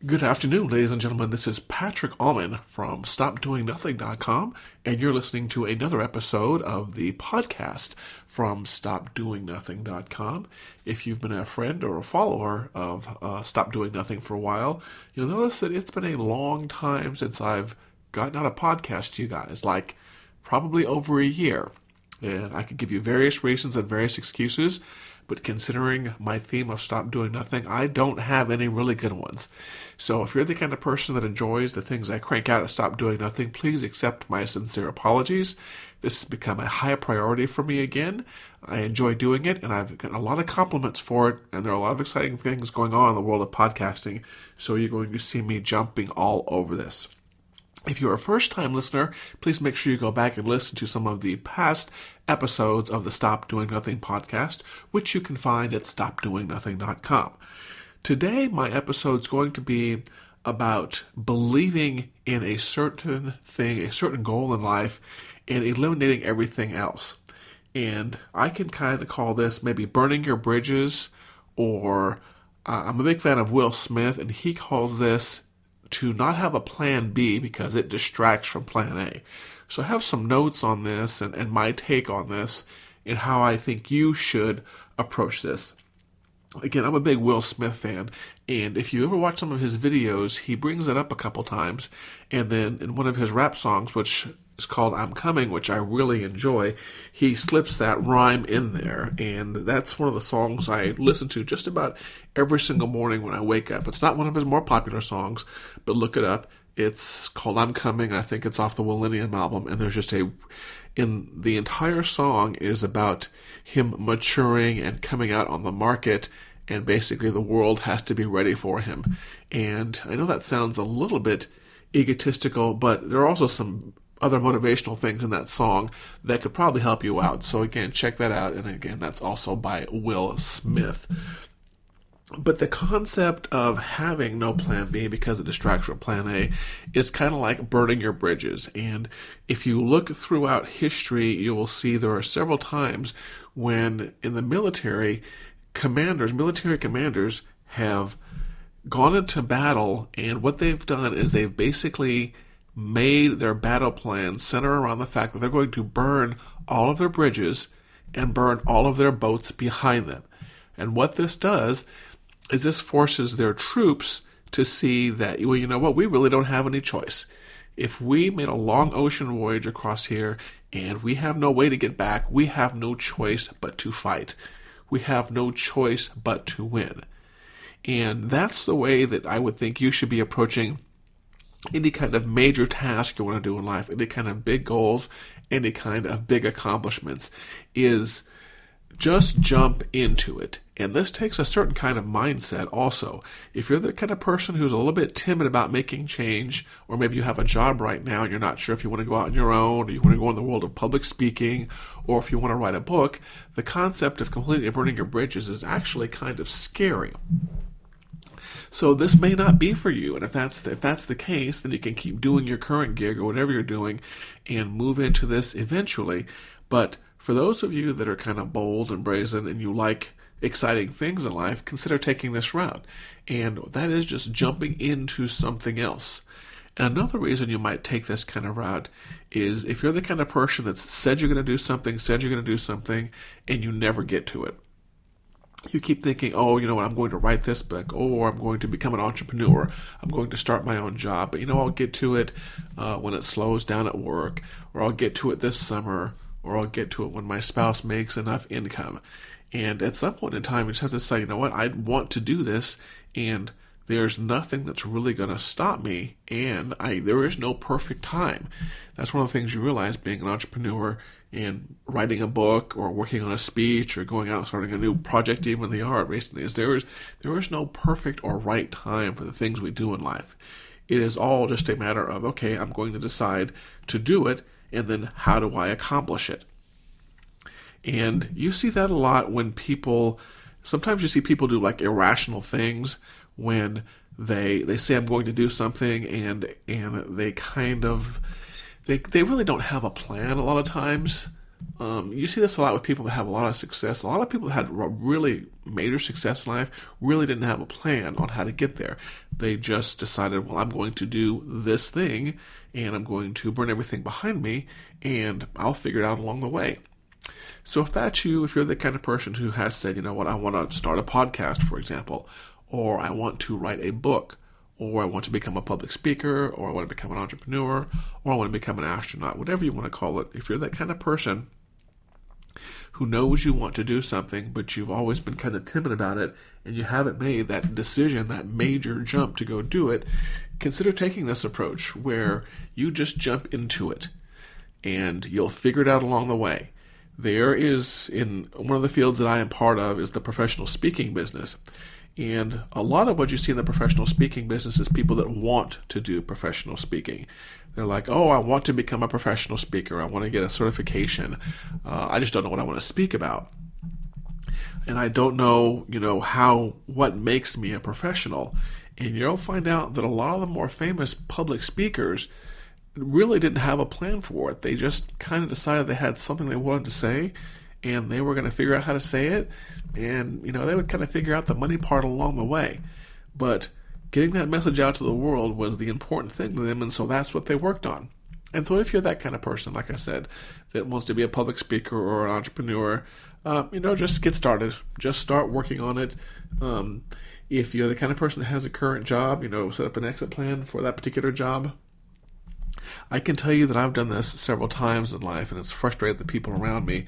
Good afternoon, ladies and gentlemen. This is Patrick Allman from StopDoingNothing.com, and you're listening to another episode of the podcast from StopDoingNothing.com. If you've been a friend or a follower of Stop Doing Nothing for a while, you'll notice that it's been a long time since I've gotten out a podcast to you guys, like probably over a year. And I could give you various reasons and various excuses, but considering my theme of Stop Doing Nothing, I don't have any really good ones. So if you're the kind of person that enjoys the things I crank out at Stop Doing Nothing, please accept my sincere apologies. This has become a high priority for me again. I enjoy doing it, and I've gotten a lot of compliments for it, and there are a lot of exciting things going on in the world of podcasting, so you're going to see me jumping all over this. If you're a first-time listener, please make sure you go back and listen to some of the past episodes of the Stop Doing Nothing podcast, which you can find at StopDoingNothing.com. Today, my episode's going to be about believing in a certain thing, a certain goal in life, and eliminating everything else. And I can kind of call this maybe burning your bridges, or I'm a big fan of Will Smith, and he calls this to not have a plan B because it distracts from plan A. So I have some notes on this and my take on this and how I think you should approach this. Again, I'm a big Will Smith fan, and if you ever watch some of his videos, he brings it up a couple times, and then in one of his rap songs, which is called I'm Coming, which I really enjoy, he slips that rhyme in there, and that's one of the songs I listen to just about every single morning when I wake up. It's not one of his more popular songs, but look it up. It's called I'm Coming. I think it's off the Millennium album, and there's just in the entire song is about him maturing and coming out on the market, and basically the world has to be ready for him. And I know that sounds a little bit egotistical, but there are also some other motivational things in that song that could probably help you out. So again, check that out. And again, that's also by Will Smith. But the concept of having no plan B because it distracts from plan A is kind of like burning your bridges. And if you look throughout history, you will see there are several times when in the military commanders have gone into battle, and what they've done is they've basically made their battle plan center around the fact that they're going to burn all of their bridges and burn all of their boats behind them. And what this does is this forces their troops to see that, well, you know what, we really don't have any choice. If we made a long ocean voyage across here and we have no way to get back, we have no choice but to fight. We have no choice but to win. And that's the way that I would think you should be approaching any kind of major task you want to do in life, any kind of big goals, any kind of big accomplishments, is just jump into it. And this takes a certain kind of mindset also. If you're the kind of person who's a little bit timid about making change, or maybe you have a job right now and you're not sure if you want to go out on your own, or you want to go in the world of public speaking, or if you want to write a book, the concept of completely burning your bridges is actually kind of scary. So this may not be for you, and if that's the case, then you can keep doing your current gig or whatever you're doing and move into this eventually. But for those of you that are kind of bold and brazen and you like exciting things in life, consider taking this route. And that is just jumping into something else. And another reason you might take this kind of route is if you're the kind of person that's said you're going to do something, and you never get to it. You keep thinking, oh, you know what, I'm going to write this book, or I'm going to become an entrepreneur, I'm going to start my own job, but I'll get to it when it slows down at work, or I'll get to it this summer, or I'll get to it when my spouse makes enough income. And at some point in time, you just have to say, you know what, I want to do this, and there's nothing that's really going to stop me, and there is no perfect time. That's one of the things you realize being an entrepreneur and writing a book or working on a speech or going out and starting a new project, even in the art recently, is there is no perfect or right time for the things we do in life. It is all just a matter of, okay, I'm going to decide to do it, and then how do I accomplish it? And you see that a lot when sometimes you see people do like irrational things when they say I'm going to do something and they kind of, they really don't have a plan a lot of times. You see this a lot with people that have a lot of success. A lot of people that had really major success in life really didn't have a plan on how to get there. They just decided, well, I'm going to do this thing, and I'm going to burn everything behind me, and I'll figure it out along the way. So if that's you, if you're the kind of person who has said, you know what, I want to start a podcast, for example, or I want to write a book, or I want to become a public speaker, or I want to become an entrepreneur, or I want to become an astronaut, whatever you want to call it, if you're that kind of person who knows you want to do something, but you've always been kind of timid about it, and you haven't made that decision, that major jump to go do it, consider taking this approach where you just jump into it, and you'll figure it out along the way. There is, in one of the fields that I am part of, is the professional speaking business. And a lot of what you see in the professional speaking business is people that want to do professional speaking. They're like, oh, I want to become a professional speaker. I want to get a certification. I just don't know what I want to speak about. And I don't know, what makes me a professional. And you'll find out that a lot of the more famous public speakers really didn't have a plan for it. They just kind of decided they had something they wanted to say, and they were going to figure out how to say it. And, they would kind of figure out the money part along the way. But getting that message out to the world was the important thing to them, and so that's what they worked on. And so if you're that kind of person, like I said, that wants to be a public speaker or an entrepreneur, just get started. Just start working on it. If you're the kind of person that has a current job, set up an exit plan for that particular job. I can tell you that I've done this several times in life, and it's frustrated the people around me.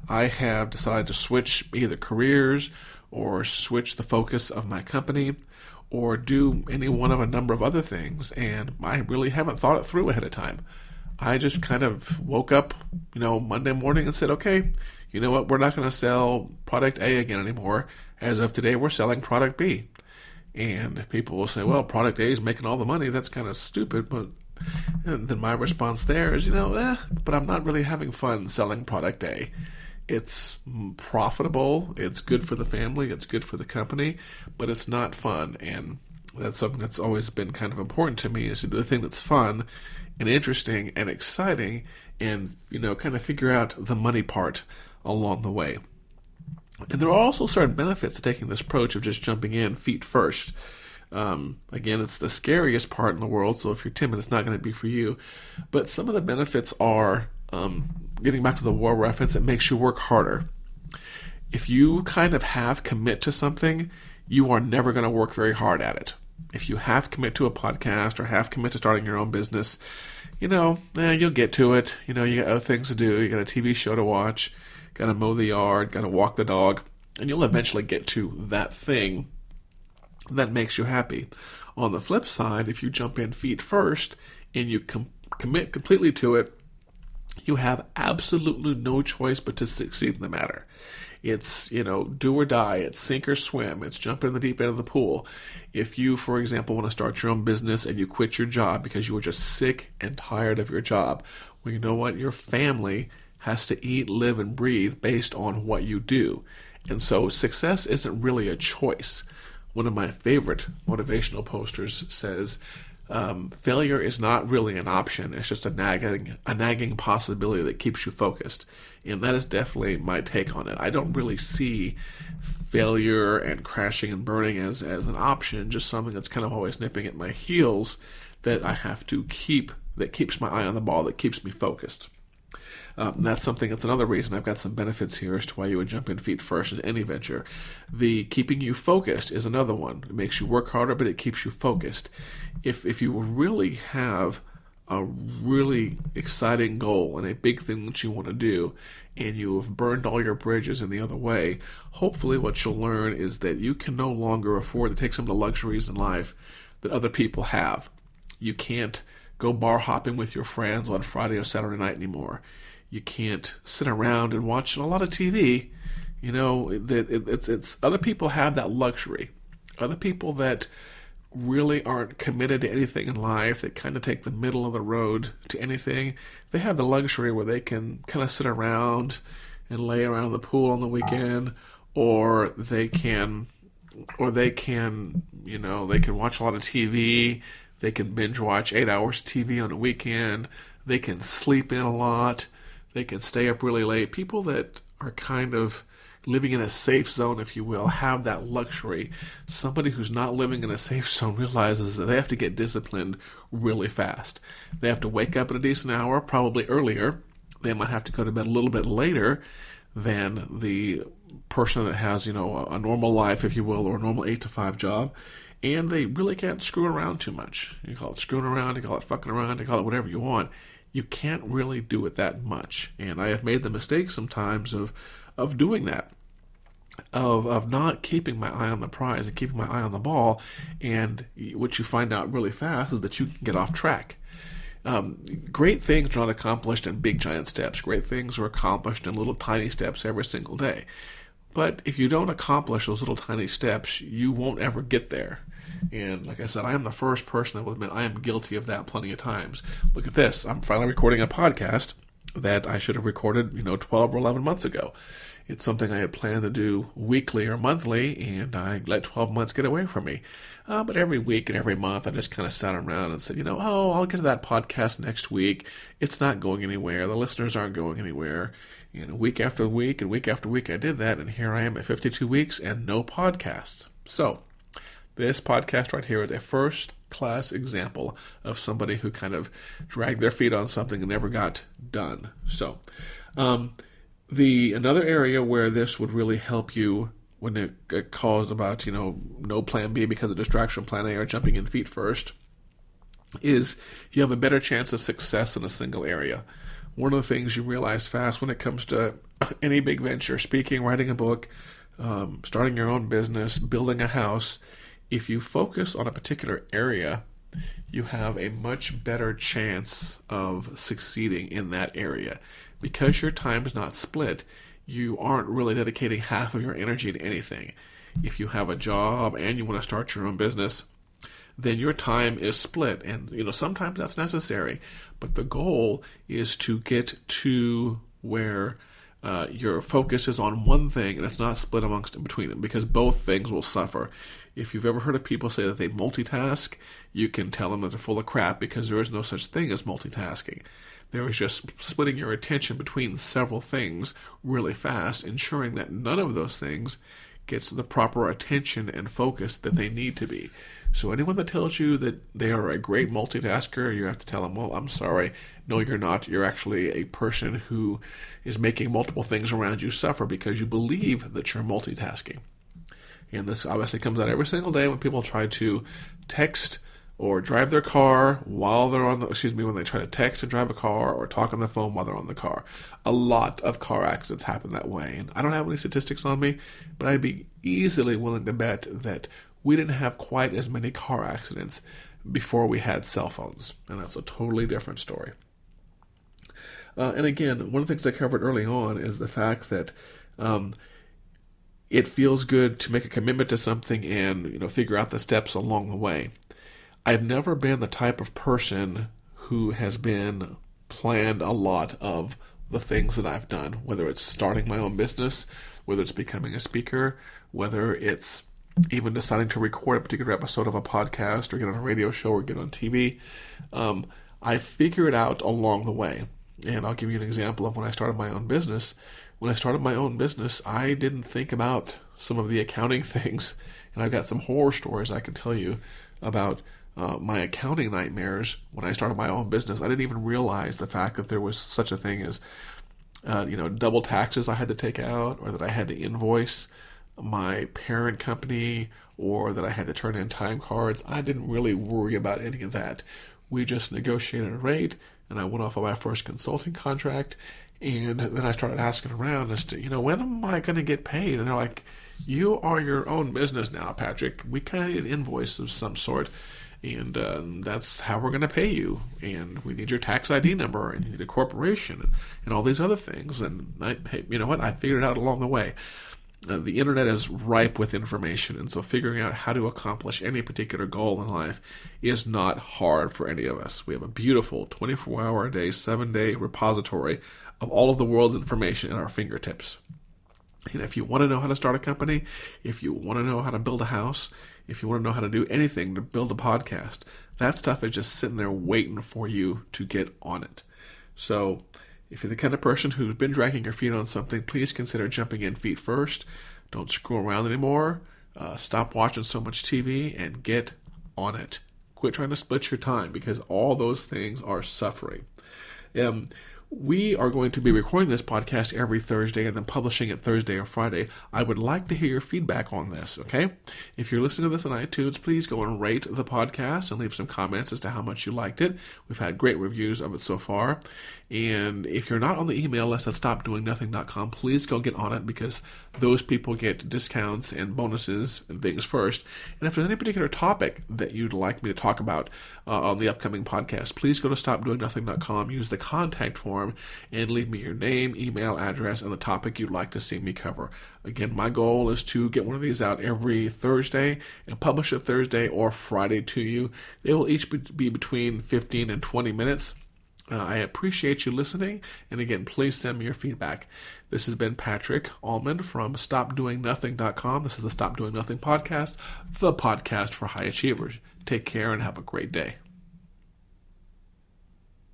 I have decided to switch either careers or switch the focus of my company or do any one of a number of other things, and I really haven't thought it through ahead of time. I just kind of woke up, Monday morning and said, okay, you know what, we're not going to sell product A again anymore. As of today, we're selling product B. And people will say, well, product A is making all the money. That's kind of stupid, but and then my response there is, but I'm not really having fun selling product A. It's profitable, it's good for the family, it's good for the company, but it's not fun. And that's something that's always been kind of important to me, is to do the thing that's fun and interesting and exciting, and, kind of figure out the money part along the way. And there are also certain benefits to taking this approach of just jumping in feet first. Again, it's the scariest part in the world, so if you're timid, it's not going to be for you. But some of the benefits are, getting back to the war reference, it makes you work harder. If you kind of have commit to something, you are never going to work very hard at it. If you have commit to a podcast or have commit to starting your own business, you'll get to it. You got other things to do. You got a TV show to watch, got to mow the yard, got to walk the dog, and you'll eventually get to that thing that makes you happy. On the flip side, if you jump in feet first and you commit completely to it, you have absolutely no choice but to succeed in the matter. It's, do or die. It's sink or swim. It's jump in the deep end of the pool. If you, for example, want to start your own business and you quit your job because you were just sick and tired of your job, well, you know what? Your family has to eat, live, and breathe based on what you do. And so success isn't really a choice. One of my favorite motivational posters says, failure is not really an option. It's just a nagging possibility that keeps you focused. And that is definitely my take on it. I don't really see failure and crashing and burning as an option, just something that's kind of always nipping at my heels that I have to keep, that keeps my eye on the ball, that keeps me focused. That's another reason I've got some benefits here as to why you would jump in feet first in any venture. The keeping you focused is another one. It makes you work harder, but it keeps you focused. If you really have a really exciting goal and a big thing that you want to do, and you have burned all your bridges in the other way, hopefully what you'll learn is that you can no longer afford to take some of the luxuries in life that other people have. You can't go bar hopping with your friends on Friday or Saturday night anymore. You can't sit around and watch a lot of TV. It's other people have that luxury. Other people that really aren't committed to anything in life, that kind of take the middle of the road to anything, they have the luxury where they can kind of sit around and lay around the pool on the weekend, or they can watch a lot of TV. They can binge watch 8 hours of TV on a weekend. They can sleep in a lot. They can stay up really late. People that are kind of living in a safe zone, if you will, have that luxury. Somebody who's not living in a safe zone realizes that they have to get disciplined really fast. They have to wake up at a decent hour, probably earlier. They might have to go to bed a little bit later than the person that has, a normal life, if you will, or a normal 8 to 5 job. And they really can't screw around too much. You call it screwing around, you call it fucking around, you call it whatever you want. You can't really do it that much. And I have made the mistake sometimes of doing that, of not keeping my eye on the prize and keeping my eye on the ball. And what you find out really fast is that you can get off track. Great things are not accomplished in big giant steps. Great things are accomplished in little tiny steps every single day. But if you don't accomplish those little tiny steps, you won't ever get there. And like I said, I am the first person that will admit I am guilty of that plenty of times. Look at this. I'm finally recording a podcast that I should have recorded, 12 or 11 months ago. It's something I had planned to do weekly or monthly, and I let 12 months get away from me. But every week and every month, I just kind of sat around and said, I'll get to that podcast next week. It's not going anywhere. The listeners aren't going anywhere. And week after week and week after week, I did that, and here I am at 52 weeks and no podcasts. So this podcast right here is a first-class example of somebody who kind of dragged their feet on something and never got done. So, another area where this would really help you when it calls about, no plan B because of distraction, plan A, or jumping in feet first, is you have a better chance of success in a single area. One of the things you realize fast when it comes to any big venture, speaking, writing a book, starting your own business, building a house, if you focus on a particular area, you have a much better chance of succeeding in that area. Because your time is not split, you aren't really dedicating half of your energy to anything. If you have a job and you want to start your own business, then your time is split. And, sometimes that's necessary. But the goal is to get to where your focus is on one thing and it's not split between them, because both things will suffer. If you've ever heard of people say that they multitask, you can tell them that they're full of crap, because there is no such thing as multitasking. There is just splitting your attention between several things really fast, ensuring that none of those things gets the proper attention and focus that they need to be. So anyone that tells you that they are a great multitasker, you have to tell them, well, I'm sorry. No, you're not. You're actually a person who is making multiple things around you suffer because you believe that you're multitasking. And this obviously comes out every single day when people try to text or drive their car while they're when they try to text and drive a car or talk on the phone while they're on the car. A lot of car accidents happen that way. And I don't have any statistics on me, but I'd be easily willing to bet that we didn't have quite as many car accidents before we had cell phones. And that's a totally different story. And again, one of the things I covered early on is the fact that it feels good to make a commitment to something and figure out the steps along the way. I've never been the type of person who has been planned a lot of the things that I've done, whether it's starting my own business, whether it's becoming a speaker, whether it's even deciding to record a particular episode of a podcast or get on a radio show or get on TV. I figure it out along the way. And I'll give you an example of when I started my own business. When I started my own business, I didn't think about some of the accounting things. And I've got some horror stories I can tell you about my accounting nightmares when I started my own business. I didn't even realize the fact that there was such a thing as, double taxes I had to take out, or that I had to invoice my parent company, or that I had to turn in time cards. I didn't really worry about any of that. We just negotiated a rate, and I went off on my first consulting contract, and then I started asking around as to, when am I going to get paid? And they're like, you are your own business now, Patrick. We kind of need an invoice of some sort, and that's how we're going to pay you. And we need your tax ID number, and you need a corporation, and all these other things. And you know what? I figured it out along the way. The internet is ripe with information, and so figuring out how to accomplish any particular goal in life is not hard for any of us. We have a beautiful 24-hour-a-day, 7-day repository of all of the world's information at our fingertips. And if you want to know how to start a company, if you want to know how to build a house, if you want to know how to do anything to build a podcast, that stuff is just sitting there waiting for you to get on it. So If you're the kind of person who's been dragging your feet on something, please consider jumping in feet first. Don't screw around anymore. Stop watching so much TV and get on it. Quit trying to split your time, because all those things are suffering. We are going to be recording this podcast every Thursday and then publishing it Thursday or Friday. I would like to hear your feedback on this, okay? If you're listening to this on iTunes, please go and rate the podcast and leave some comments as to how much you liked it. We've had great reviews of it so far. And if you're not on the email list at StopDoingNothing.com, please go get on it, because those people get discounts and bonuses and things first. And if there's any particular topic that you'd like me to talk about on the upcoming podcast, please go to StopDoingNothing.com, use the contact form, and leave me your name, email, address, and the topic you'd like to see me cover. Again, my goal is to get one of these out every Thursday and publish it Thursday or Friday to you. They will each be between 15 and 20 minutes. I appreciate you listening, and again, please send me your feedback. This has been Patrick Allman from StopDoingNothing.com. This is the Stop Doing Nothing Podcast, the podcast for high achievers. Take care and have a great day.